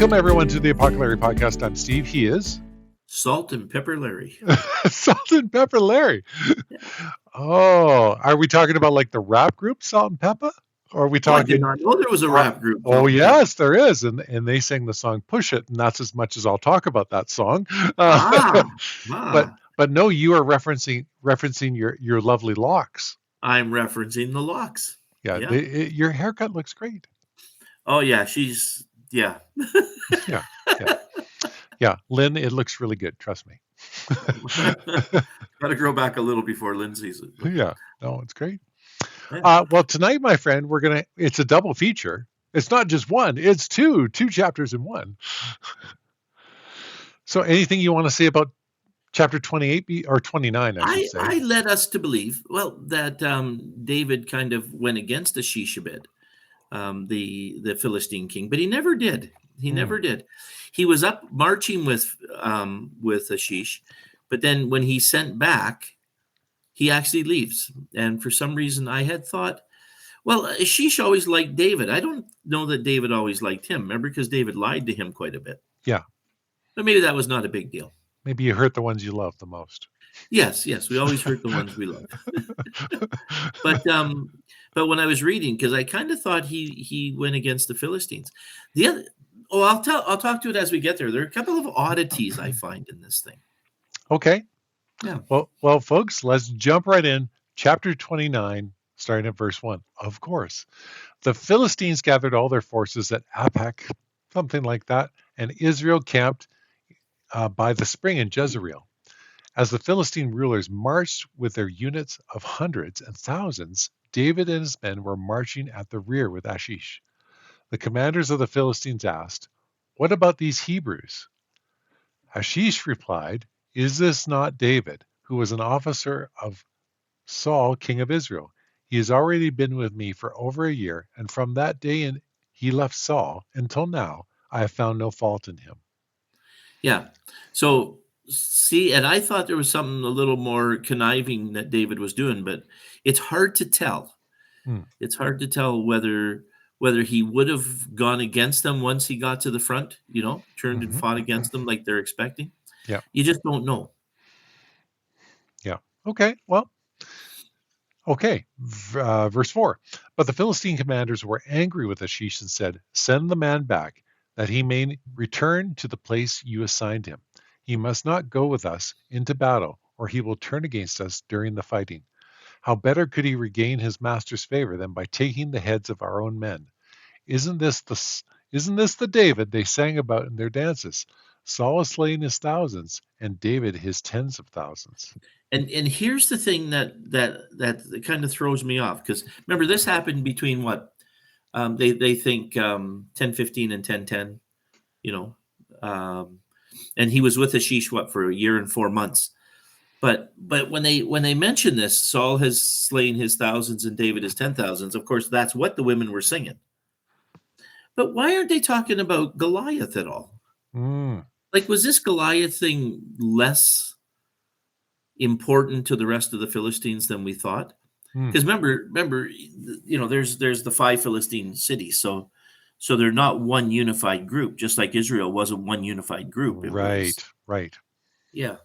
Welcome, everyone, to the Apoco-Larry podcast. I'm Steve. He is Salt and Pepper Larry. Salt and Pepper Larry. Yeah. Oh, are we talking about like the rap group Salt and Pepper? Or are we Oh, I did talking? not know there was a rap group. Oh, yes, there is, and they sang the song "Push It," and that's as much as I'll talk about that song. But no, you are referencing your lovely locks. I'm referencing the locks. Yeah, your haircut looks great. Oh yeah, yeah. Lynn, it looks really good. Trust me. Got to grow back a little before Lynn sees it. Yeah, no, it's great. Yeah. Well, tonight, my friend, it's a double feature. It's not just one, it's two chapters in one. So anything you want to say about chapter 28 or 29, I should say? I led us to believe, that David kind of went against Achish a bit, the Philistine king, but he never did. Never did. He was up marching with Achish, but then when he sent back, he actually leaves. And for some reason, I had thought, well, Achish always liked David. I don't know that David always liked him. Remember, because David lied to him quite a bit. Yeah. But maybe that was not a big deal. Maybe you hurt the ones you love the most. Yes, we always hurt the ones we love. But when I was reading, because I kind of thought he went against the Philistines. I'll talk to it as we get there. There are a couple of oddities I find in this thing. Okay. Yeah. Well, folks, let's jump right in. Chapter 29, starting at verse 1. Of course, the Philistines gathered all their forces at Apoc, something like that, and Israel camped by the spring in Jezreel. As the Philistine rulers marched with their units of hundreds and thousands, David and his men were marching at the rear with Achish. The commanders of the Philistines asked, "What about these Hebrews?" Achish replied, "Is this not David, who was an officer of Saul, king of Israel? He has already been with me for over a year, and from that day he left Saul until now, I have found no fault in him." Yeah. So, see, and I thought there was something a little more conniving that David was doing, but it's hard to tell. It's hard to tell whether he would have gone against them once he got to the front, turned and fought against them like they're expecting. Yeah. You just don't know. Yeah. Okay. Well, okay. Verse 4. But the Philistine commanders were angry with Achish and said, "Send the man back, that he may return to the place you assigned him. He must not go with us into battle, or he will turn against us during the fighting. How better could he regain his master's favor than by taking the heads of our own men? Isn't this the David they sang about in their dances? Saul is slaying his thousands, and David his tens of thousands." And here's the thing that kind of throws me off, because remember, this happened between what? They think 10:15 and 10:10, and he was with Achish for a year and 4 months. But when they mention this, Saul has slain his thousands and David his 10,000s. Of course, that's what the women were singing. But why aren't they talking about Goliath at all? Like, was this Goliath thing less important to the rest of the Philistines than we thought? Because remember, there's the 5 Philistine cities, so they're not one unified group, just like Israel wasn't one unified group. Right. Yeah.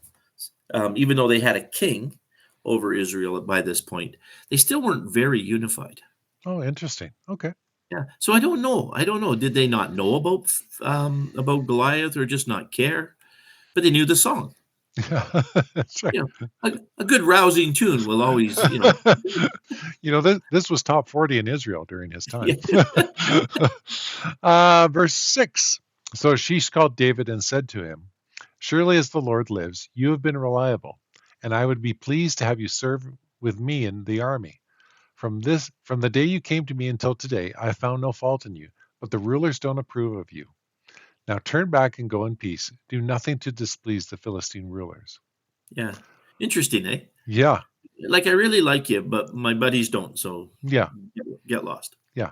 Even though they had a king over Israel by this point, they still weren't very unified. Oh, interesting. Okay. Yeah. So I don't know. Did they not know about Goliath, or just not care? But they knew the song. Yeah, that's right. A good rousing tune will always, this was top 40 in Israel during his time. Verse 6. So Achish called David and said to him, "Surely as the Lord lives, you have been reliable, and I would be pleased to have you serve with me in the army. From the day you came to me until today, I have found no fault in you, but the rulers don't approve of you. Now turn back and go in peace. Do nothing to displease the Philistine rulers." Yeah. Interesting, eh? Yeah. Like, I really like you, but my buddies don't, so yeah, get lost. Yeah.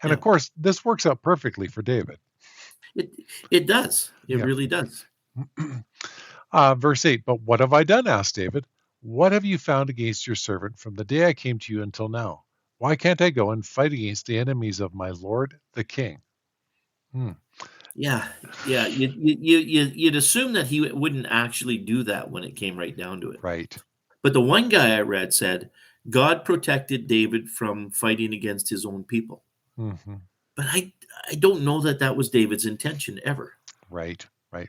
And of course, this works out perfectly for David. It does. It really does. Verse 8. "But what have I done?" asked David. "What have you found against your servant from the day I came to you until now? Why can't I go and fight against the enemies of my lord, the king?" Yeah, yeah. You'd assume that he wouldn't actually do that when it came right down to it. Right. But the one guy I read said God protected David from fighting against his own people. Hmm. But I don't know that that was David's intention ever. Right. Right.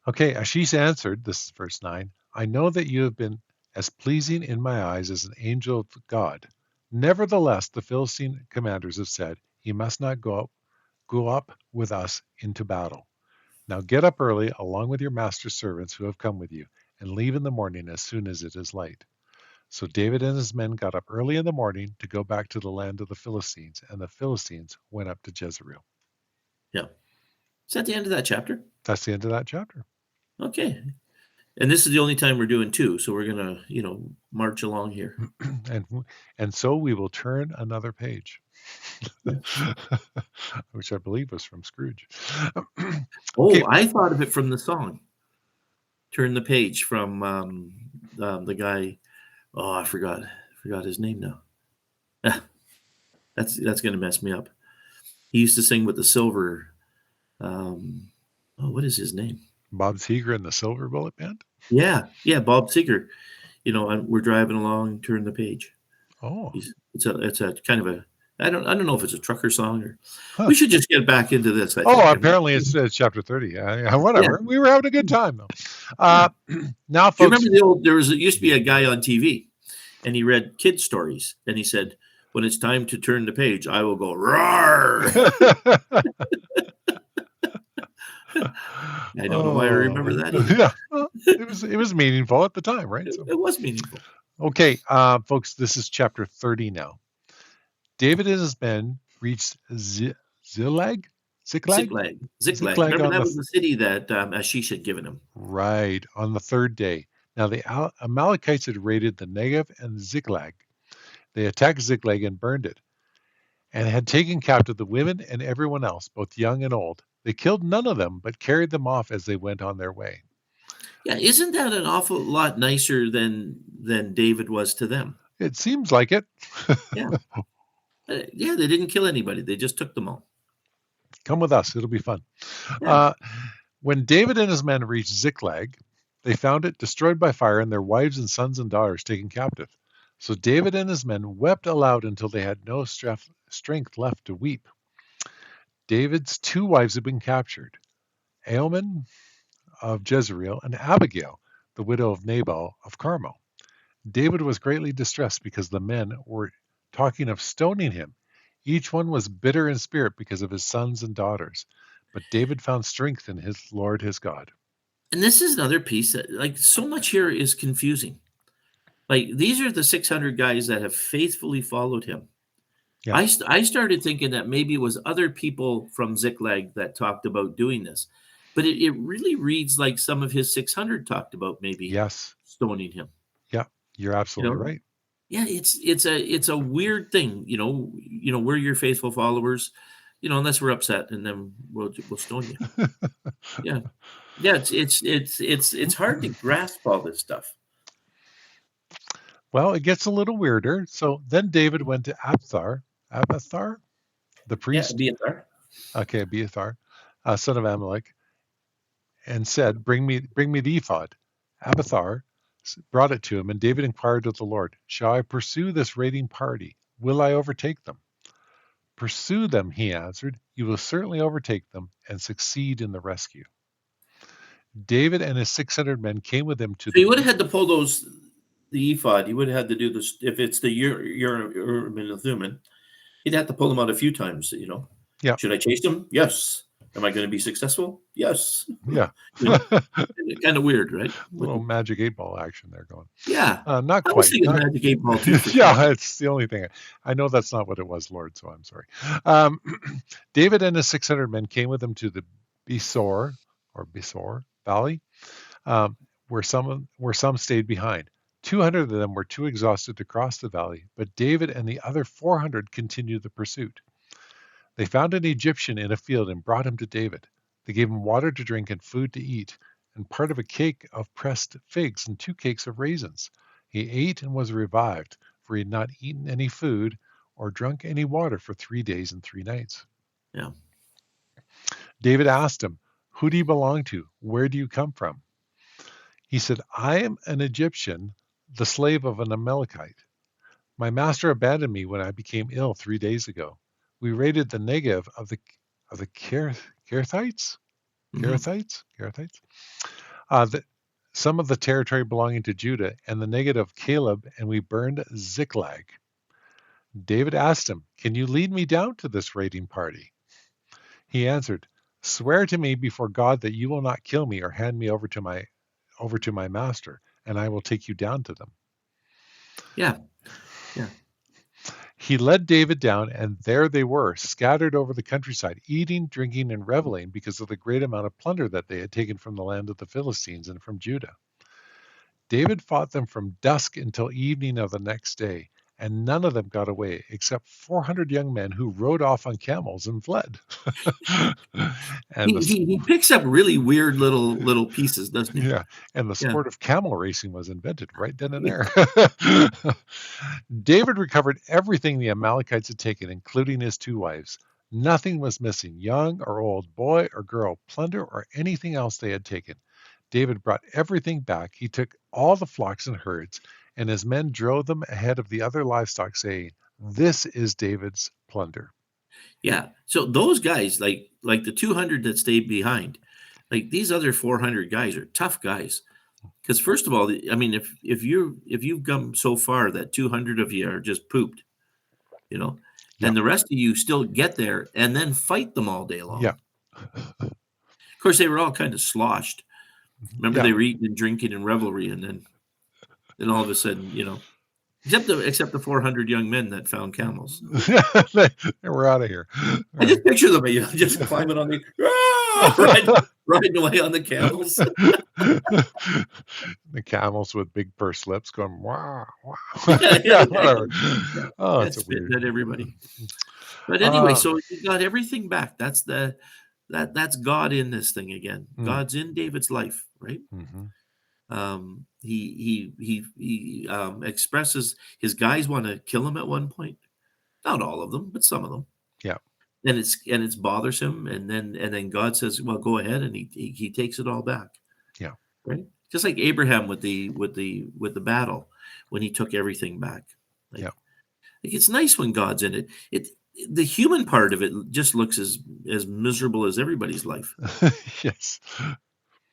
Okay, Ashish answered, this is verse 9, I know that you have been as pleasing in my eyes as an angel of God. Nevertheless, the Philistine commanders have said, he must not go up with us into battle. Now get up early, along with your master's servants who have come with you, and leave in the morning as soon as it is light. So David and his men got up early in the morning to go back to the land of the Philistines, and the Philistines went up to Jezreel. Yeah. Is that the end of that chapter? That's the end of that chapter. Okay. And this is the only time we're doing two, so we're gonna, march along here. and and so we will turn another page. Yes. Which I believe was from Scrooge. Okay. Oh, I thought of it from the song. Turn the page from the guy. Oh, I forgot his name now. Ah, that's gonna mess me up. He used to sing with the silver. What is his name? Bob Seger and the Silver Bullet Band. Yeah, Bob Seger. We're driving along, turn the page. Oh, It's a kind of a I don't know if it's a trucker song or huh. we should just get back into this. I Oh, think. apparently it's chapter 30. Yeah. Whatever. We were having a good time though. Yeah. Now, Do you folks. remember used to be a guy on TV and he read kid stories and he said, when it's time to turn the page, I will go roar. I don't know why I remember Oh, that either. yeah. Well, it was meaningful at the time, right? So, It was meaningful. okay, folks, this is chapter 30 now. David and his men reached Ziklag, Ziklag, Ziklag. Ziklag Remember on that the was the city that Ashish had given him. right on the third day. Now the Amalekites had raided the Negev and Ziklag. They attacked Ziklag and burned it, and had taken captive the women and everyone else, both young and old. They killed none of them, but carried them off as they went on their way. Yeah, isn't that an awful lot nicer than David was to them? It seems like it. Yeah. Yeah, they didn't kill anybody. They just took them all. Come with us; it'll be fun. Yeah. Uh, when David and his men reached Ziklag, they found it destroyed by fire and their wives and sons and daughters taken captive. So David and his men wept aloud until they had no strength left to weep. David's two wives had been captured, Ahiman of Jezreel and Abigail, the widow of Nabal of Carmel. David was greatly distressed because the men were talking of stoning him. Each one was bitter in spirit because of his sons and daughters. But David found strength in his Lord his God. And this is another piece that, like, so much here is confusing. Like, these are the 600 guys that have faithfully followed him. Yeah. I started thinking that maybe it was other people from Ziklag that talked about doing this, but it really reads like some of his 600 talked about maybe Yes. stoning him. Yeah. You're You absolutely know, right. yeah, it's a weird thing. We're your faithful followers. Unless we're upset, and then we'll stone you. Yeah, yeah. It's hard to grasp all this stuff. Well, it gets a little weirder. So then David went to Abathar, the Yeah, priest, be it there. okay, Abiathar, son of Amalek, and said, bring me the ephod. Abathar brought it to him, and David inquired of the Lord, shall I pursue this raiding party? Will I overtake them? Pursue them, he answered. You will certainly overtake them and succeed in the rescue. David and his 600 men came with him to So the. you would have had to pull the ephod. You would have had to do this if it's the Urim Thummim. You'd have to pull them out a few times. Yeah, Should I chase them? Yes. Am I going to be successful? Yes. yeah. you know, Kind of weird, right? Little magic 8 ball action there going. Yeah. Not I was quite. thinking Magic 8 Ball too for some Yeah, reason. it's the only thing. I know that's not what it was, Lord, so I'm sorry. David and his 600 men came with him to the Besor Valley, um, where some stayed behind. 200 of them were too exhausted to cross the valley, but David and the other 400 continued the pursuit. They found an Egyptian in a field and brought him to David. They gave him water to drink and food to eat, and part of a cake of pressed figs and 2 cakes of raisins. He ate and was revived, for he had not eaten any food or drunk any water for 3 days and 3 nights. Yeah. David asked him, "Who do you belong to? Where do you come from?" He said, "I am an Egyptian, the slave of an Amalekite. My master abandoned me when I became ill 3 days ago. We raided the Negev of the Kerethites, Hmm. Kerethites, the, some of the territory belonging to Judah, and the Negev of Caleb, and we burned Ziklag." David asked him, "Can you lead me down to this raiding party?" He answered, "Swear to me before God that you will not kill me or hand me over to my master, and I will take you down to them." Yeah. Yeah. He led David down, and there they were, scattered over the countryside, eating, drinking, and reveling because of the great amount of plunder that they had taken from the land of the Philistines and from Judah. David fought them from dusk until evening of the next day, and none of them got away except 400 young men who rode off on camels and fled. and He, the he he picks up really weird little pieces, doesn't he? Yeah, and the Yeah. sport of camel racing was invented right then and there. David recovered everything the Amalekites had taken, including his 2 wives. Nothing was missing, young or old, boy or girl, plunder or anything else they had taken. David brought everything back. He took all the flocks and herds, and his men drove them ahead of the other livestock, saying, "This is David's plunder." Yeah. So those guys, like the 200 that stayed behind, like these other 400 guys are tough guys. Because first of all, I mean, if you've come so far that 200 of you are just pooped, you know, Yeah, and the rest of you still get there and then fight them all day yeah, long. Of course, they were all kind of sloshed. Remember, yeah. they were eating and drinking and revelry, and then all of a sudden, except the 400 young men that found camels. We're out of here. I Right. just picture them, just climbing on the riding away on the camels. The camels with big purse lips going, wow, wow. Yeah, Yeah, yeah, whatever. yeah, Oh, yeah, it's a spitting weird. at everybody. But anyway, Uh, so he got everything back. That's God in this thing again. mm, God's in David's life, right? mhm. He expresses his guys want to kill him at one point. Not all of them, but some of them. Yeah, And it's bothersome, and then God says, "Well, go ahead," and he takes it all back, yeah, right? Just like Abraham with the battle when he took everything back. yeah. Like it's nice when God's in it. The human part of it just looks as miserable as everybody's life, Yes.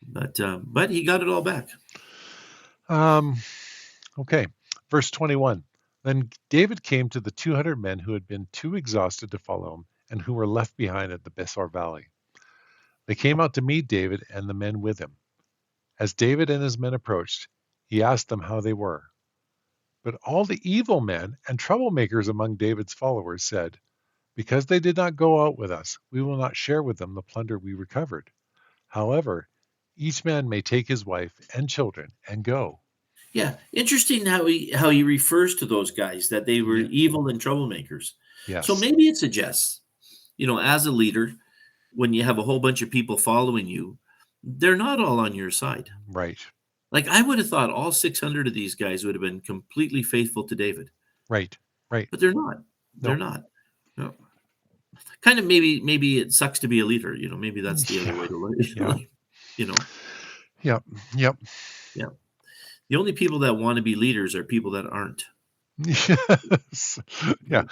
but he got it all back. Um, okay. Verse 21. Then David came to the 200 men who had been too exhausted to follow him and who were left behind at the Besor Valley. They came out to meet David and the men with him. As David and his men approached, he asked them how they were. But all the evil men and troublemakers among David's followers said, "Because they did not go out with us, we will not share with them the plunder we recovered. However, each man may take his wife and children and go." Yeah, interesting how he refers to those guys that they were Yeah. evil and troublemakers. So Yes. maybe it suggests, as a leader, when you have a whole bunch of people following you, they're not all on your side. Right. Like I would have thought all 600 of these guys would have been completely faithful to David, Right. Right. but they're not. They're No. not. No. Kind of maybe it sucks to be a leader. Maybe that's the other Yeah. way to learn. Yeah. You know, Yep. Yep. yeah. The only people that want to be leaders are people that aren't. Yes. Yeah.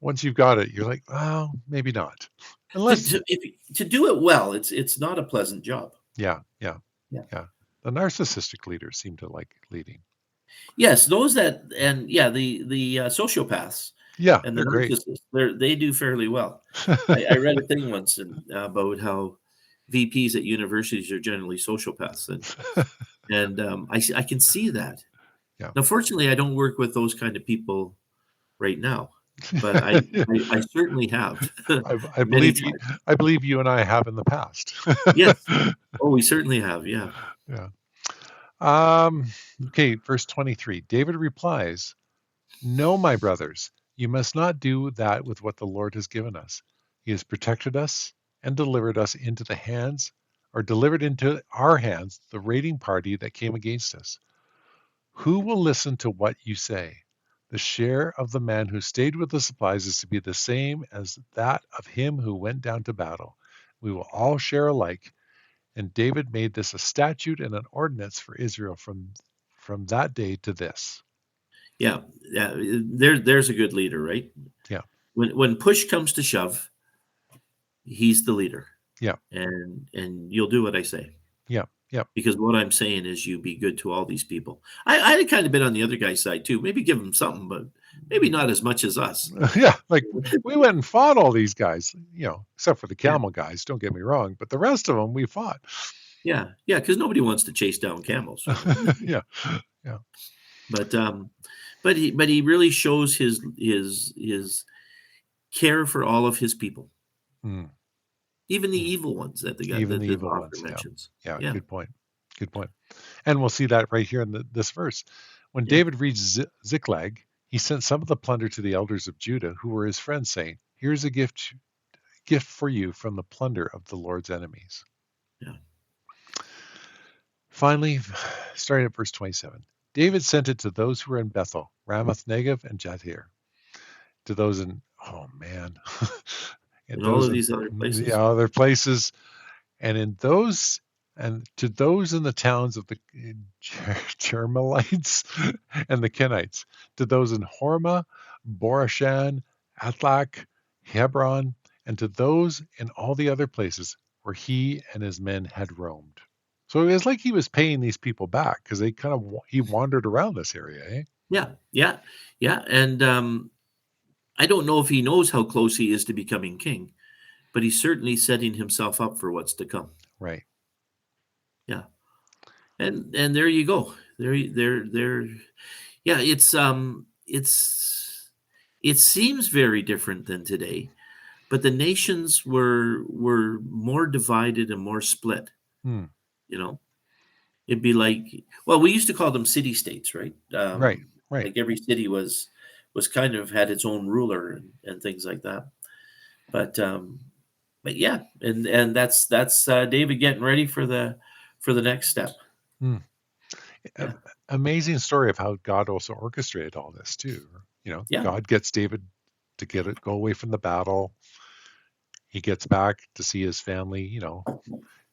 Once you've got it, you're like, oh, maybe not. To Unless, to, if, to do it well, it's not a pleasant job. yeah. Yeah. Yeah. Yeah. The narcissistic leaders seem to like leading. Yes, those that and yeah, the sociopaths Yeah. and the They're great. narcissists, they do fairly well. I read a thing once about how VPs at universities are generally sociopaths, and I can see that. Yeah. Now, fortunately, I don't work with those kind of people right now, but I certainly have I many believe you. times. I believe you and I have in the past. Yes. Oh, we certainly have. Yeah. Yeah. Um, okay, verse 23. David replies, "No, my brothers, you must not do that with what the Lord has given us. He has protected us and delivered us into the hands, or delivered into our hands, the raiding party that came against us. Who will listen to what you say? The share of the man who stayed with the supplies is to be the same as that of him who went down to battle. We will all share alike. And David made this a statute and an ordinance for Israel from that day to this. Yeah, yeah. There's a good leader, right? Yeah. When push comes to shove, he's the leader. Yeah. And you'll do what I say. Yeah. Yeah. Because what I'm saying is you be good to all these people. I had kind of been on the other guy's side too. Maybe give them something, but maybe not as much as us. Yeah, like we went and fought all these guys, except for the camel guys, don't get me wrong, but the rest of them we fought. Yeah, because nobody wants to chase down camels. Yeah. But he really shows his care for all of his people, even the evil ones that the author ones mentions. Yeah, good point. And we'll see that right here in this verse. When David reached Ziklag, he sent some of the plunder to the elders of Judah, who were his friends, saying, "Here's a gift for you from the plunder of the Lord's enemies." Yeah. Finally, starting at verse 27, David sent it to those who were in Bethel, Ramoth Negev, and Jatir. To those in, and all of these other places. Yeah, other places. And to those in the towns of the Jermelites and the Kenites, to those in Hormah, Borashan, Atlach, Hebron, and to those in all the other places where he and his men had roamed. So it was like he was paying these people back because he wandered around this area, eh? Yeah. And I don't know if he knows how close he is to becoming king, but he's certainly setting himself up for what's to come. Right. Yeah. And there you go. There. Yeah. It seems very different than today, but the nations were more divided and more split. It'd be like, well, we used to call them city states, right? Right. Like every city was kind of had its own ruler and things like that. But yeah, and that's David getting ready for the next step. Amazing story of how God also orchestrated all this too. God gets David to go away from the battle. He gets back to see his family.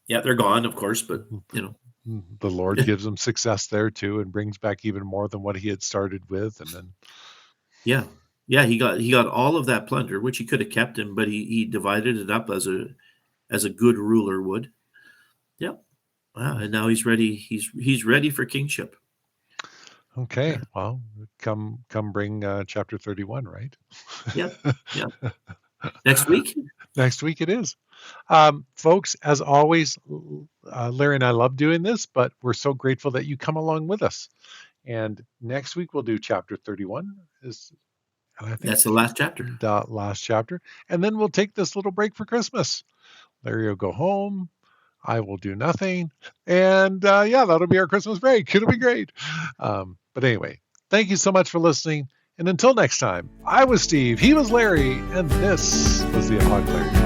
Yeah, they're gone, of course, but the Lord gives him success there too, and brings back even more than what he had started with, and then. He got all of that plunder, which he could have kept him, but he divided it up as a good ruler would. Yeah. Wow, and now he's ready. He's ready for kingship. Okay. Yeah. Well, come bring chapter 31, right? Yeah. Next week? Next week it is. Folks, as always, Larry and I love doing this, but we're so grateful that you come along with us. And next week we'll do chapter 31. I think that's the last chapter. The last chapter. And then we'll take this little break for Christmas. Larry will go home. I will do nothing. And that'll be our Christmas break. It'll be great. But anyway, thank you so much for listening. And until next time, I was Steve, he was Larry, and this was the Apoco-Larry.